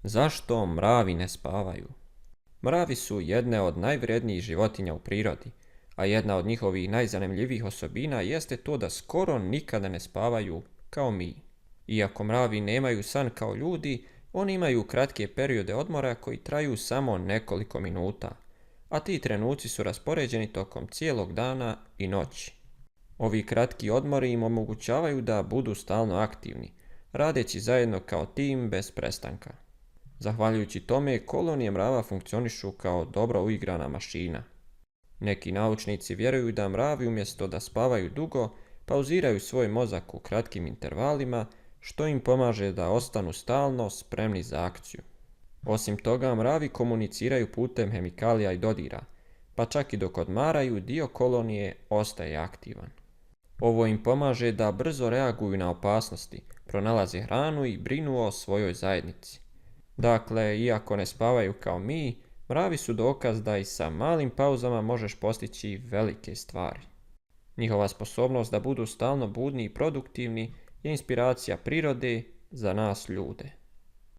Zašto mravi ne spavaju? Mravi su jedne od najvrednijih životinja u prirodi, a jedna od njihovih najzanimljivijih osobina jeste to da skoro nikada ne spavaju kao mi. Iako mravi nemaju san kao ljudi, oni imaju kratke periode odmora koji traju samo nekoliko minuta, a ti trenuci su raspoređeni tokom cijelog dana i noći. Ovi kratki odmori im omogućavaju da budu stalno aktivni, radeći zajedno kao tim bez prestanka. Zahvaljujući tome, kolonije mrava funkcionišu kao dobro uigrana mašina. Neki naučnici vjeruju da mravi umjesto da spavaju dugo, pauziraju svoj mozak u kratkim intervalima, što im pomaže da ostanu stalno spremni za akciju. Osim toga, mravi komuniciraju putem hemikalija i dodira, pa čak i dok odmaraju, dio kolonije ostaje aktivan. Ovo im pomaže da brzo reaguju na opasnosti, pronalaze hranu i brinu o svojoj zajednici. Dakle, iako ne spavaju kao mi, mravi su dokaz da i sa malim pauzama možeš postići velike stvari. Njihova sposobnost da budu stalno budni i produktivni je inspiracija prirode za nas ljude.